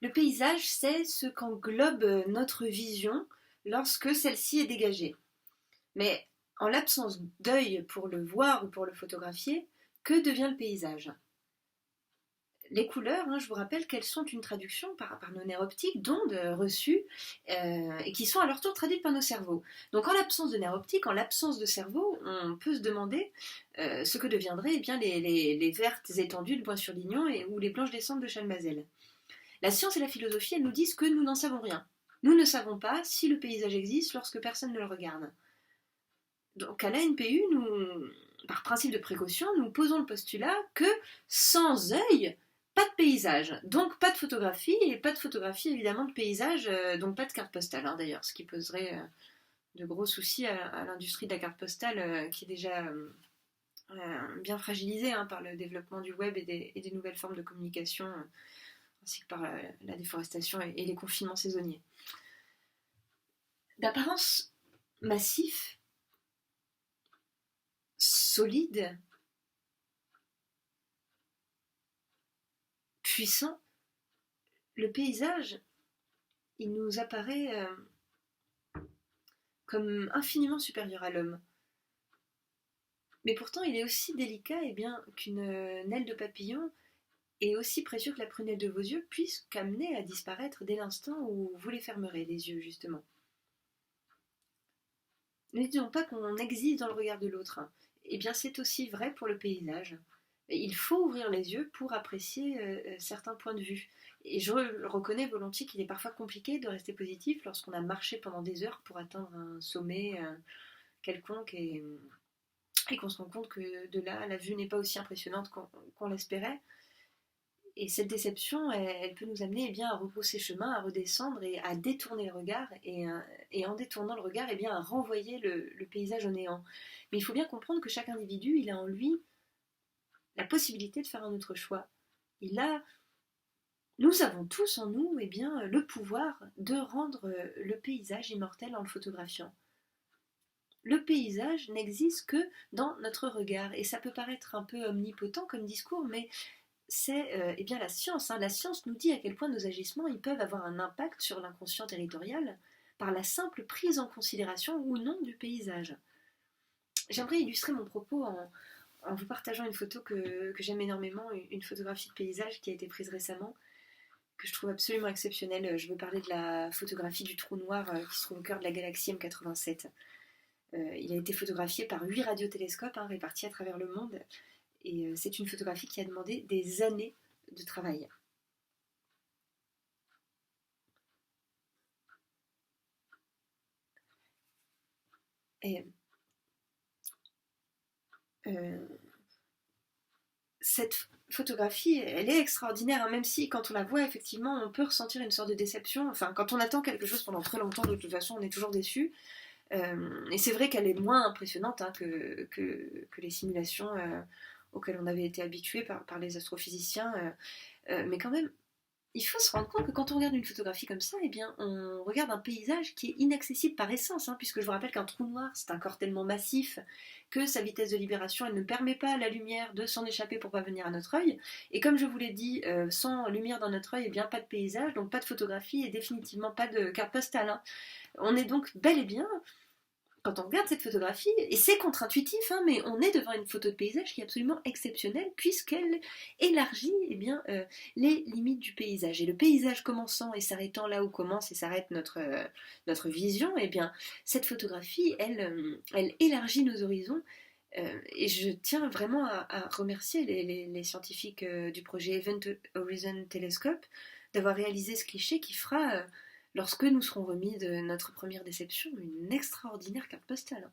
Le paysage, c'est ce qu'englobe notre vision lorsque celle-ci est dégagée. Mais en l'absence d'œil pour le voir ou pour le photographier, que devient le paysage? Les couleurs, je vous rappelle qu'elles sont une traduction par nos nerfs optiques d'ondes reçues et qui sont à leur tour traduites par nos cerveaux. Donc en l'absence de nerfs optiques, en l'absence de cerveau, on peut se demander ce que deviendraient les vertes étendues de Bois-sur-Lignon ou les blanches descentes de Chalmazel. La science et la philosophie, elles nous disent que nous n'en savons rien. Nous ne savons pas si le paysage existe lorsque personne ne le regarde. Donc à l'ANPU, par principe de précaution, nous posons le postulat que sans œil, pas de paysage, donc pas de photographie, et pas de photographie évidemment de paysage, donc pas de carte postale d'ailleurs, ce qui poserait de gros soucis à l'industrie de la carte postale qui est déjà bien fragilisée par le développement du web et des nouvelles formes de communication, ainsi que par la déforestation et les confinements saisonniers. D'apparence massif, solide, puissant, le paysage, il nous apparaît comme infiniment supérieur à l'homme. Mais pourtant, il est aussi délicat qu'une aile de papillon est aussi précieux que la prunelle de vos yeux, puisqu'amené à disparaître dès l'instant où vous les fermerez, les yeux, justement. Ne disons pas qu'on existe dans le regard de l'autre. C'est aussi vrai pour le paysage. Il faut ouvrir les yeux pour apprécier certains points de vue. Et je reconnais volontiers qu'il est parfois compliqué de rester positif lorsqu'on a marché pendant des heures pour atteindre un sommet quelconque et qu'on se rend compte que de là, la vue n'est pas aussi impressionnante qu'on l'espérait. Et cette déception, elle peut nous amener à repousser chemin, à redescendre et à détourner le regard. Et en détournant le regard, à renvoyer le paysage au néant. Mais il faut bien comprendre que chaque individu, il a en lui la possibilité de faire un autre choix. Nous avons tous en nous le pouvoir de rendre le paysage immortel en le photographiant. Le paysage n'existe que dans notre regard. Et ça peut paraître un peu omnipotent comme discours, mais c'est la science. La science nous dit à quel point nos agissements ils peuvent avoir un impact sur l'inconscient territorial par la simple prise en considération ou non du paysage. J'aimerais illustrer mon propos en vous partageant une photo que j'aime énormément, une photographie de paysage qui a été prise récemment, que je trouve absolument exceptionnelle. Je veux parler de la photographie du trou noir qui se trouve au cœur de la galaxie M87. Il a été photographié par 8 radiotélescopes répartis à travers le monde. Et c'est une photographie qui a demandé des années de travail. Et cette photographie, elle est extraordinaire, même si quand on la voit, effectivement, on peut ressentir une sorte de déception. Enfin, quand on attend quelque chose pendant très longtemps, de toute façon, on est toujours déçu. Et c'est vrai qu'elle est moins impressionnante que les simulations auxquelles on avait été habitué par les astrophysiciens. Mais quand même, il faut se rendre compte que quand on regarde une photographie comme ça, on regarde un paysage qui est inaccessible par essence, puisque je vous rappelle qu'un trou noir, c'est un corps tellement massif que sa vitesse de libération, elle ne permet pas à la lumière de s'en échapper pour parvenir à notre œil. Et comme je vous l'ai dit, sans lumière dans notre œil, pas de paysage, donc pas de photographie et définitivement pas de carte postale. On est donc bel et bien, quand on regarde cette photographie, et c'est contre-intuitif, mais on est devant une photo de paysage qui est absolument exceptionnelle puisqu'elle élargit les limites du paysage. Et le paysage commençant et s'arrêtant là où commence et s'arrête notre vision, cette photographie, elle élargit nos horizons. Et je tiens vraiment à remercier les scientifiques du projet Event Horizon Telescope d'avoir réalisé ce cliché qui fera... lorsque nous serons remis de notre première déception, une extraordinaire carte postale.